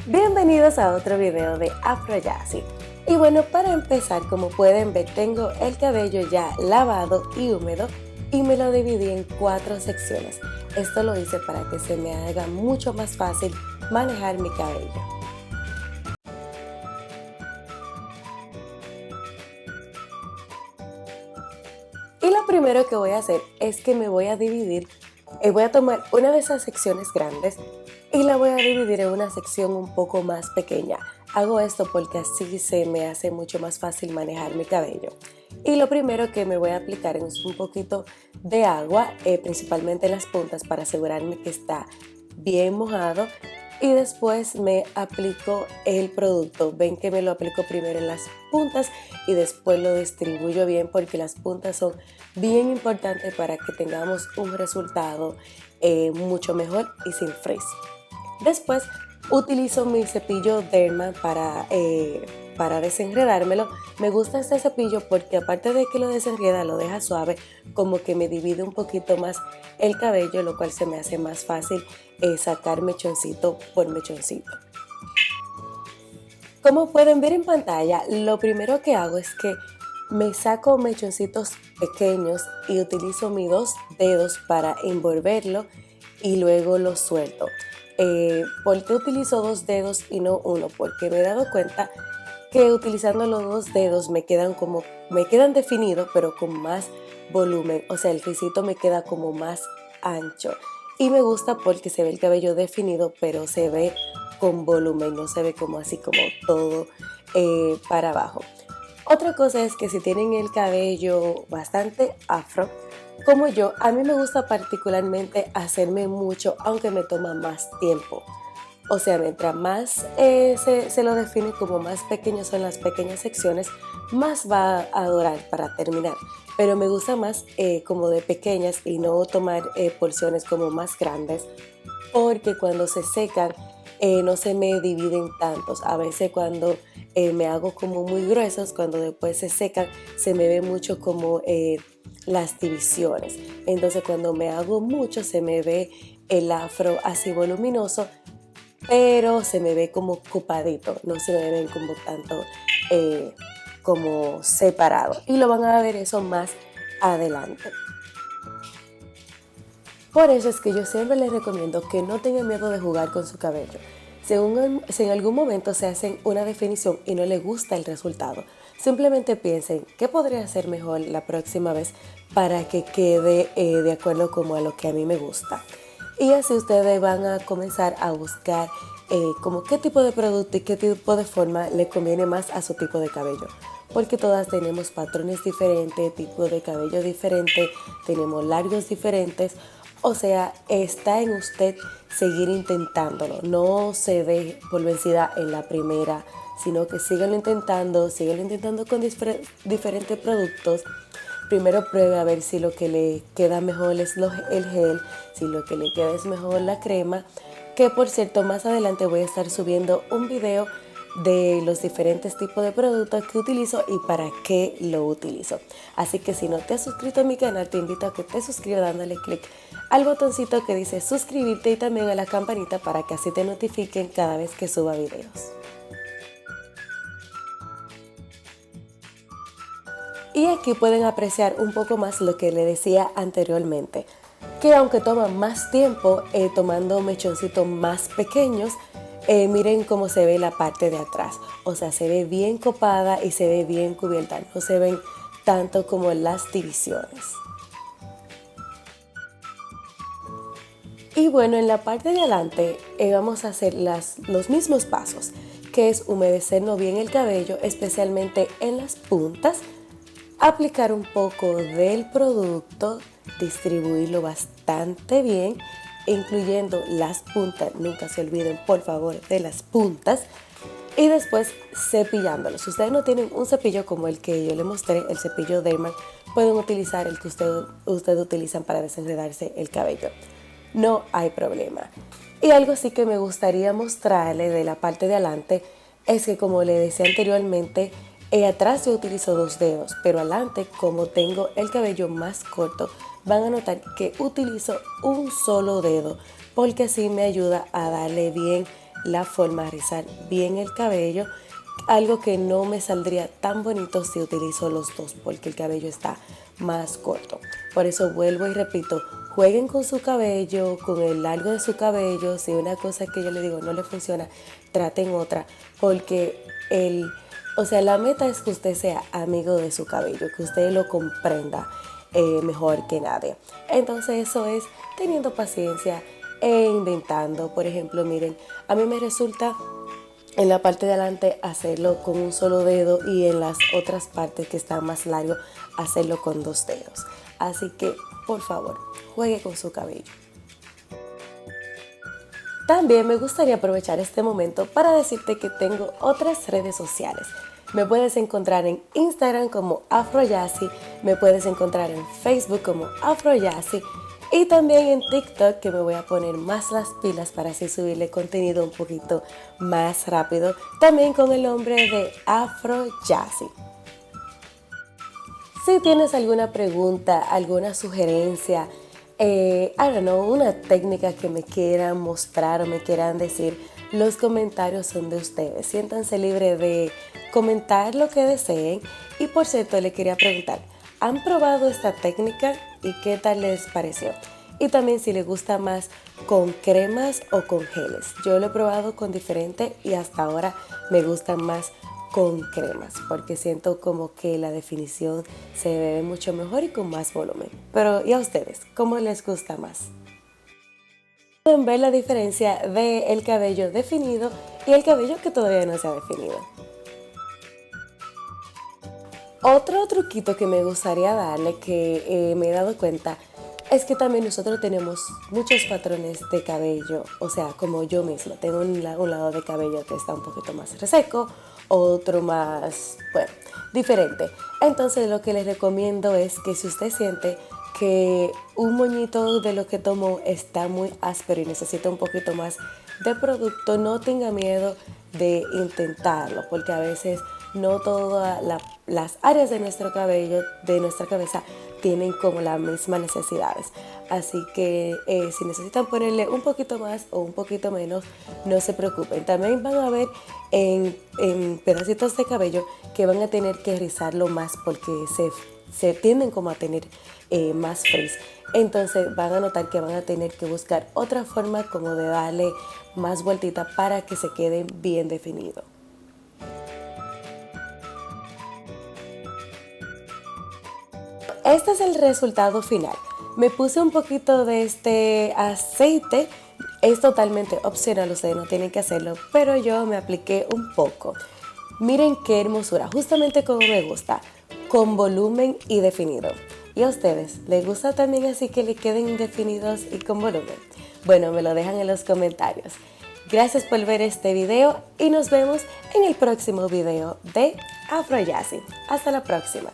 Bienvenidos a otro video de Afro Jazzy. Y bueno, para empezar, como pueden ver, tengo el cabello ya lavado y húmedo y me lo dividí en 4 secciones. Esto lo hice para que se me haga mucho más fácil manejar mi cabello. Y lo primero que voy a hacer es que me voy a dividir, voy a tomar una de esas secciones grandes y la voy a dividir en una sección un poco más pequeña. Hago esto porque así se me hace mucho más fácil manejar mi cabello. Y lo primero que me voy a aplicar es un poquito de agua, principalmente en las puntas para asegurarme que está bien mojado. Y después me aplico el producto. Ven que me lo aplico primero en las puntas y después lo distribuyo bien porque las puntas son bien importantes para que tengamos un resultado mucho mejor y sin frizz. Después utilizo mi cepillo Derma para desenredármelo. Me gusta este cepillo porque aparte de que lo desenreda, lo deja suave, como que me divide un poquito más el cabello, lo cual se me hace más fácil sacar mechoncito por mechoncito. Como pueden ver en pantalla, lo primero que hago es que me saco mechoncitos pequeños y utilizo mis 2 dedos para envolverlo y luego lo suelto. ¿Por qué utilizo 2 dedos y no uno? Porque me he dado cuenta que utilizando los 2 dedos me quedan definidos pero con más volumen, o sea el rizito me queda como más ancho y me gusta porque se ve el cabello definido pero se ve con volumen, no se ve como así como todo para abajo. Otra cosa es que si tienen el cabello bastante afro como yo, a mí me gusta particularmente hacerme mucho aunque me toma más tiempo. O sea, mientras más se lo define como más pequeños son las pequeñas secciones, más va a durar para terminar. Pero me gusta más como de pequeñas y no tomar porciones como más grandes, porque cuando se secan no se me dividen tantos. A veces cuando me hago como muy gruesos, cuando después se secan, se me ve mucho como las divisiones. Entonces cuando me hago mucho se me ve el afro así voluminoso, pero se me ve como copadito, no se me ven como tanto como separado. Y lo van a ver eso más adelante. Por eso es que yo siempre les recomiendo que no tengan miedo de jugar con su cabello. Si en algún momento se hacen una definición y no les gusta el resultado, simplemente piensen qué podría hacer mejor la próxima vez para que quede de acuerdo como a lo que a mí me gusta. Y así ustedes van a comenzar a buscar como qué tipo de producto y qué tipo de forma le conviene más a su tipo de cabello. Porque todas tenemos patrones diferentes, tipo de cabello diferente, tenemos largos diferentes. O sea, está en usted seguir intentándolo. No se dé por vencida en la primera, sino que síganlo intentando con diferentes productos. Primero pruebe a ver si lo que le queda mejor es el gel, si lo que le queda es mejor la crema, que por cierto más adelante voy a estar subiendo un video de los diferentes tipos de productos que utilizo y para qué lo utilizo. Así que si no te has suscrito a mi canal, te invito a que te suscribas dándole clic al botoncito que dice suscribirte y también a la campanita para que así te notifiquen cada vez que suba videos. Y aquí pueden apreciar un poco más lo que le decía anteriormente, que aunque toma más tiempo tomando mechoncitos más pequeños, miren cómo se ve la parte de atrás. O sea, se ve bien copada y se ve bien cubierta, no se ven tanto como las divisiones. Y bueno, en la parte de adelante vamos a hacer los mismos pasos, que es humedecernos bien el cabello, especialmente en las puntas, aplicar un poco del producto, distribuirlo bastante bien, incluyendo las puntas, nunca se olviden por favor de las puntas, y después cepillándolos. Si ustedes no tienen un cepillo como el que yo les mostré, el cepillo Derma, pueden utilizar el que ustedes utilizan para desenredarse el cabello. No hay problema. Y algo sí que me gustaría mostrarles de la parte de adelante es que, como les decía anteriormente, atrás yo utilizo 2 dedos, pero adelante, como tengo el cabello más corto, van a notar que utilizo un solo dedo porque así me ayuda a darle bien la forma, rizar bien el cabello, algo que no me saldría tan bonito si utilizo los dos porque el cabello está más corto. Por eso vuelvo y repito, jueguen con su cabello, con el largo de su cabello. Si una cosa que yo le digo no le funciona, traten otra, porque la meta es que usted sea amigo de su cabello, que usted lo comprenda mejor que nadie. Entonces eso es teniendo paciencia e inventando. Por ejemplo, miren, a mí me resulta en la parte de adelante hacerlo con un solo dedo y en las otras partes que están más largos hacerlo con 2 dedos. Así que, por favor, juegue con su cabello. También me gustaría aprovechar este momento para decirte que tengo otras redes sociales. Me puedes encontrar en Instagram como AfroYassi, me puedes encontrar en Facebook como AfroYassi y también en TikTok, que me voy a poner más las pilas para así subirle contenido un poquito más rápido, también con el nombre de AfroYassi. Si tienes alguna pregunta, alguna sugerencia, una técnica que me quieran mostrar o me quieran decir, los comentarios son de ustedes. Siéntanse libres de comentar lo que deseen. Y por cierto, le quería preguntar, ¿han probado esta técnica y qué tal les pareció? Y también si les gusta más con cremas o con geles. Yo lo he probado con diferentes y hasta ahora me gustan más con cremas porque siento como que la definición se ve mucho mejor y con más volumen. Pero ¿y a ustedes? ¿Cómo les gusta más? Pueden ver la diferencia del cabello definido y el cabello que todavía no se ha definido. Otro truquito que me gustaría darle, que me he dado cuenta, es que también nosotros tenemos muchos patrones de cabello. O sea, como yo misma, tengo un lado de cabello que está un poquito más reseco, otro más, bueno, diferente. Entonces lo que les recomiendo es que si usted siente que un moñito de lo que tomó está muy áspero y necesita un poquito más de producto, no tenga miedo de intentarlo, porque a veces no todas las áreas de nuestro cabello, de nuestra cabeza, tienen como las mismas necesidades. Así que si necesitan ponerle un poquito más o un poquito menos, no se preocupen. También van a ver en pedacitos de cabello que van a tener que rizarlo más porque se tienden como a tener más frizz. Entonces van a notar que van a tener que buscar otra forma como de darle más vueltita para que se quede bien definido. Este es el resultado final. Me puse un poquito de este aceite. Es totalmente opcional, ustedes no tienen que hacerlo, pero yo me apliqué un poco. Miren qué hermosura, justamente como me gusta, con volumen y definido. ¿Y a ustedes? ¿Les gusta también así que le queden definidos y con volumen? Bueno, me lo dejan en los comentarios. Gracias por ver este video y nos vemos en el próximo video de AfroYassi. Hasta la próxima.